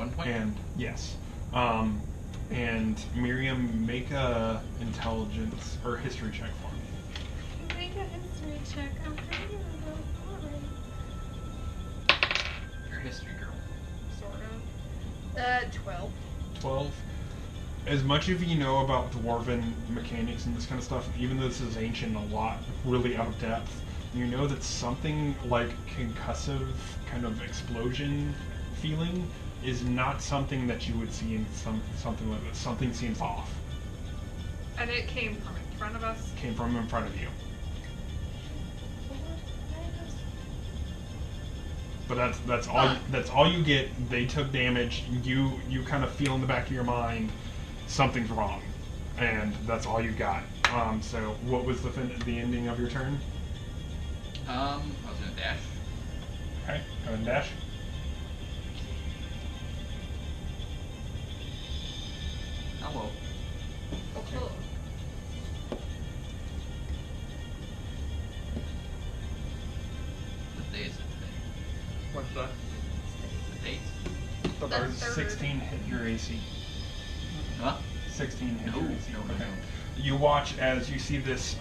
1 point? And yes. And Miriam, make a intelligence or history check for me. Make a history check. I'm pretty You're a history girl. Sort of. 12. 12. As much as you know about dwarven mechanics and this kind of stuff, even though this is ancient and a lot really out of depth, you know that something like concussive kind of explosion feeling is not something that you would see in something like this. Something seems off. And it came from in front of us? Came from in front of you. But that's all you get. They took damage. You kind of feel in the back of your mind something's wrong, and that's all you got. So what was the ending of your turn? I was gonna dash. Okay, go ahead and dash. Hello. Okay. What day is it today? What's that? The date? The That's 16 hit your AC. Huh? 16 hit your AC. No. You watch as you see this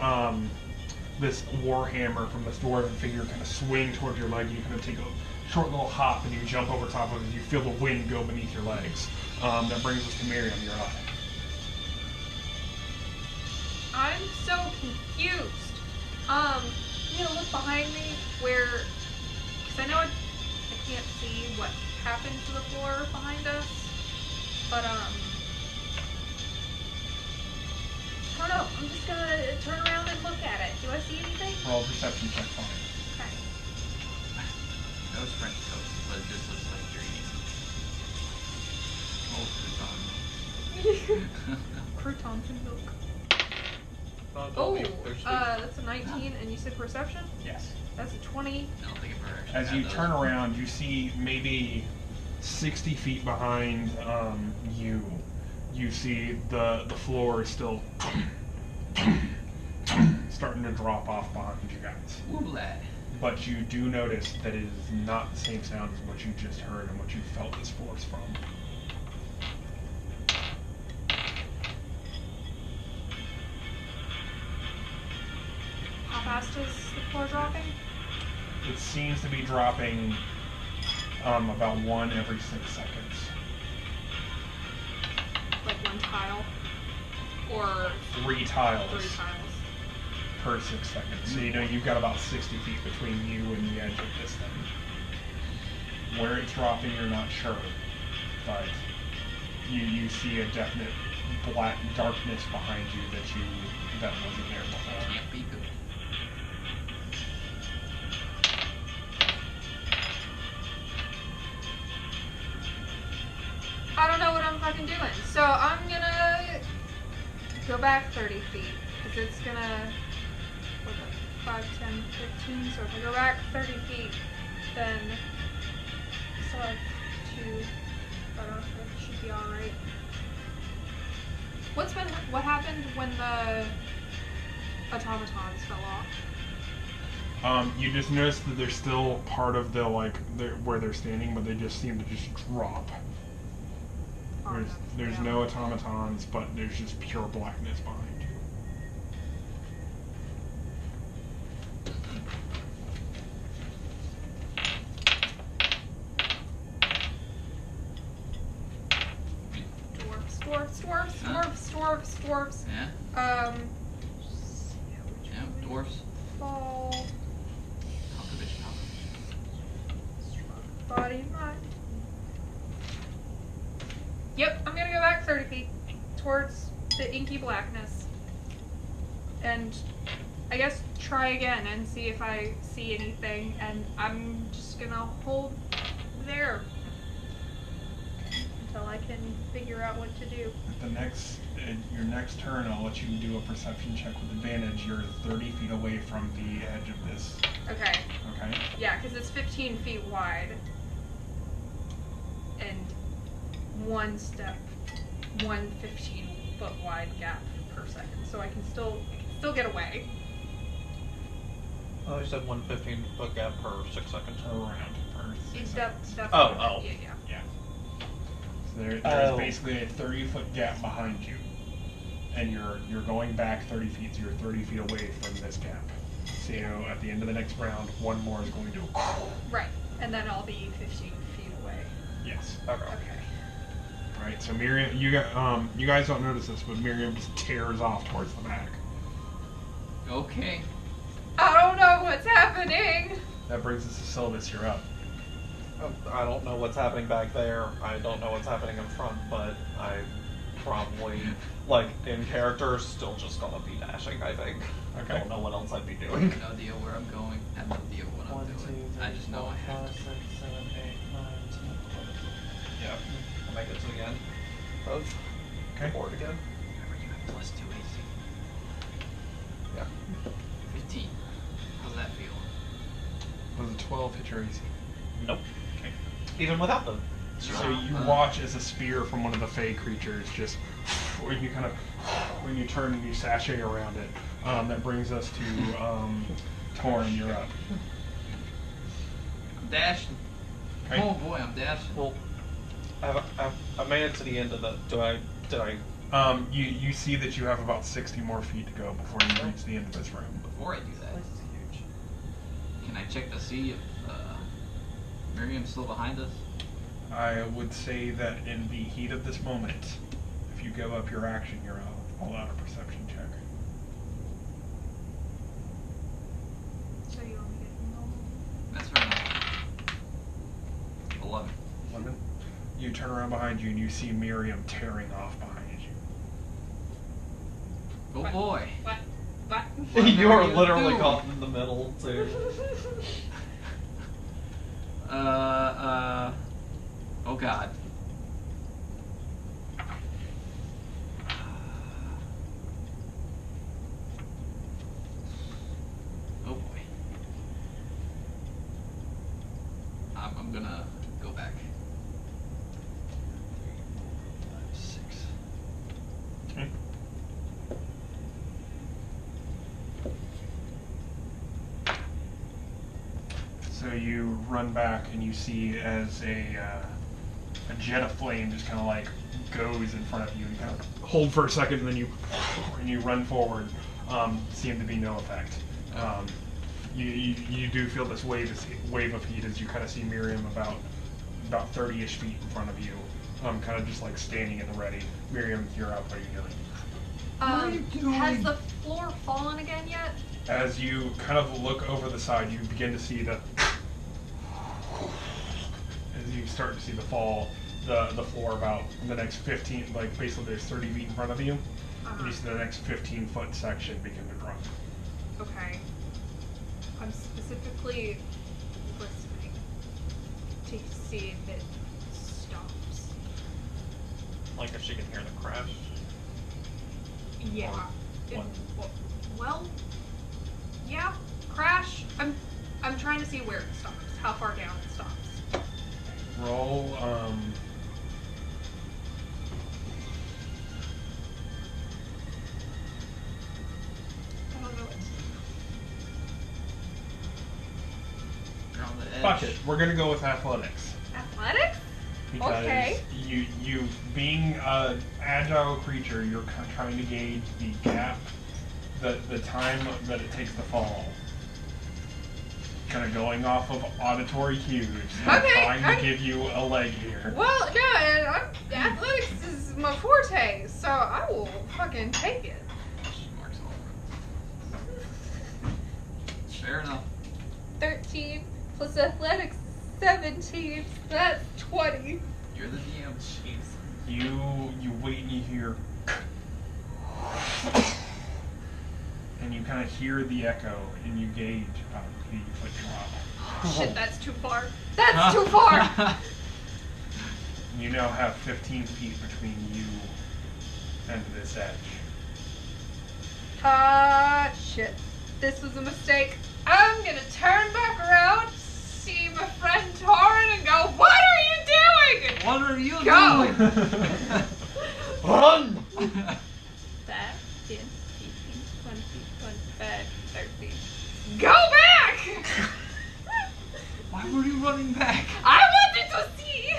this warhammer from this dwarven figure kind of swing towards your leg. You kind of take a short little hop and you jump over top of it. You feel the wind go beneath your legs. That brings us to Miriam. You're up. I'm so confused. I'm gonna look behind me where, because I know I can't see what happened to the floor behind us, but I don't know. I'm just gonna turn around and look at it. Do I see anything? Roll a perception check for me. Okay. That was French toast, but this looks like you're eating. Oh, Croutons and milk. Oh, That's a 19, and you said perception? Yes. That's a 20. I don't think I've ever actually As had you those. turn around, you see maybe 60 feet behind you. You see the floor is still starting to drop off behind you guys. Ooh, lad. But you do notice that it is not the same sound as what you just heard and what you felt this force from. How fast is the floor dropping? It seems to be dropping about 1 every 6 seconds. Like one tile? Or 3 tiles 3 tiles? per 6 seconds. So you know you've got about 60 feet between you and the edge of this thing. Where it's dropping, you're not sure, but you see a definite black darkness behind you that wasn't there before. Can't be good. I don't know what I'm fucking doing. So I'm gonna go back 30 feet. Because it's gonna... What's it? 5, 10, 15. So if I go back 30 feet, then... So I have 2. But that should be alright. What happened when the automatons fell off? You just notice that there's still part of the where they're standing, but they just seem to just drop. There's no automatons, but there's just pure blackness behind you. Dwarfs. Yeah? Yeah, dwarfs. Fall. Competition. Body, mind. Yep, I'm gonna go back 30 feet towards the inky blackness. And I guess try again and see if I see anything. And I'm just gonna hold there until I can figure out what to do. Your next turn, I'll let you do a perception check with advantage. You're 30 feet away from the edge of this. Okay. Okay? Yeah, because it's 15 feet wide. And one 15-foot wide gap per second. So I can still get away. Oh, you said 1 15-foot gap per 6 seconds. Around per 6 seconds. That's Oh. Yeah. Yeah. There's basically a 30-foot gap behind you, and you're going back 30 feet, so you're 30 feet away from this gap. So at the end of the next round, one more is going to. Right, and then I'll be 15 feet away. Yes. Okay. Right. So Miriam, you guys don't notice this, but Miriam just tears off towards the back. Okay. I don't know what's happening. That brings us to Sylvis. You're up. I don't know what's happening back there. I don't know what's happening in front, but I probably, like, in character, still just gonna be dashing, I think. Okay. I don't know what else I'd be doing. No idea where I'm going. I have no idea what I'm 1, 2, 3, doing. I just know 4, I have 5, to. 6, 7, 8, 9, 10, 11. Yep. I'll make it to the end of the Okay. board again. Remember, you have +2 AC. Yeah. 15. How's that feel? Was a 12 hit your AC? Nope. Okay. Even without them. So you watch as a spear from one of the Fey creatures just, when you turn and you sashay around it. That brings us to Torn. You're up. I'm dashing. Okay. Oh boy, I'm dashing. Well, I made it to the end of the. Did I? You see that you have about 60 more feet to go before you reach the end of this room. Before I do that, This is huge. can I check to see if Miriam's still behind us? I would say that in the heat of this moment, if you give up your action, you're allowed a perception check. So you only get normal. That's fair enough. 11. 11. You turn around behind you and you see Miriam tearing off behind you. Oh What? boy. What? What? What You are are you literally doing? caught in the middle, too. Oh god. Oh boy. I'm gonna go back. 3, 4, 5, 6. Okay. So you run back and you see as a jet of flame just kind of like goes in front of you. You kind of hold for a second and then you run forward. Seem to be no effect. You do feel this wave of heat as you kind of see Miriam about 30-ish feet in front of you, kind of just like standing in the ready. Miriam, you're up. What are you doing? What are you doing? Has the floor fallen again yet? As you kind of look over the side, you begin to see as you start to see the floor about the next 15, like basically there's 30 feet in front of you. And you see the next 15-foot section begin to drop. Okay. I'm specifically listening to see if it stops. Like if she can hear the crash. Yeah. Or what? Well, yeah. Crash. I'm trying to see where it stops. How far down it stops. Roll, I don't know what You're on the edge. fuck it. We're gonna go with athletics. athletics? Because Okay. you being an agile creature, you're trying to gauge the gap, the time that it takes to fall. Kind of going off of auditory cues. I'm Okay, trying I- to give you a leg here. Well, no, and athletics is my forte, so I will fucking take it. Marks all over. Fair enough. 13 plus athletics, 17. That's 20. You're the DM. Jeez. You wait and you hear, and you kind of hear the echo, and you gauge about a 80-foot drop. Shit, that's too far. That's too far! You now have 15 feet between you and this edge. Shit. This was a mistake. I'm gonna turn back around, see my friend Torin, and go, what are you doing? What are you Go! doing? Run! 5, 10, 15, 20, 25, 30. Go back! Why were you running back? I wanted to see!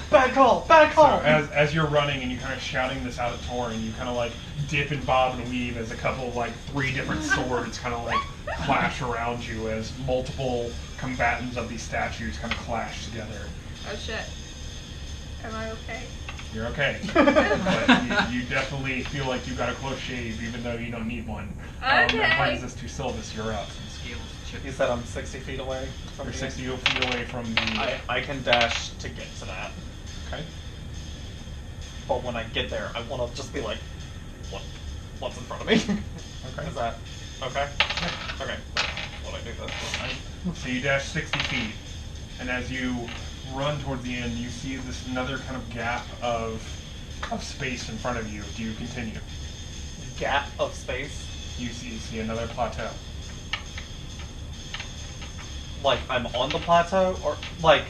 Back call! Bad So call! as you're running and you're kind of shouting this out at Torin, you kind of like dip and bob and weave as a couple of like 3 different swords kind of like clash around you as multiple combatants of these statues kind of clash together. Oh shit. Am I okay? You're okay. But you definitely feel like you got a close shave even though you don't need one. Okay. That brings us to Sylvis, you're up. Some scales chip. You said I'm 60 feet away from You're the 60 feet away from the... I can dash to get to that. Okay. But when I get there, I want to just be like, what's in front of me? Okay. Is that okay? Yeah. Okay. What I do this. So you dash 60 feet, and as you run towards the end, you see this another kind of gap of space in front of you. Do you continue? Gap of space. You see another plateau. Like I'm on the plateau, or like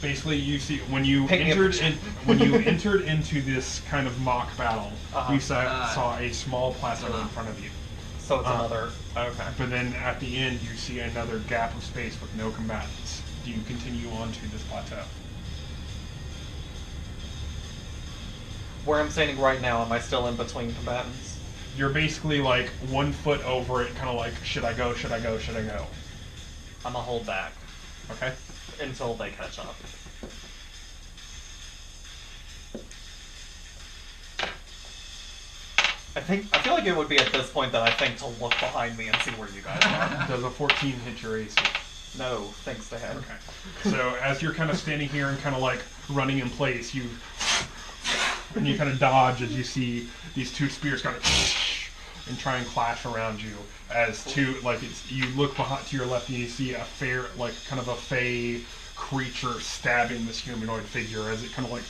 Basically, you see when you Pick me up. entered into this kind of mock battle, Uh-huh. you saw a small plateau in front of you. so it's another. Okay. But then at the end, you see another gap of space with no combatants. Do you continue on to this plateau? Where I'm standing right now, am I still in between combatants? You're basically like 1 foot over it, kind of like, should I go, should I go, should I go? I'm gonna hold back Okay. until they catch up. I feel like it would be at this point that I think to look behind me and see where you guys are. Does a 14 hit your AC? No, thanks to him. Okay. So as you're kind of standing here and kind of like running in place, you kind of dodge as you see these 2 spears kind of and try and clash around you. As you look behind to your left and you see a fair, like kind of a fey creature stabbing this humanoid figure as it kind of like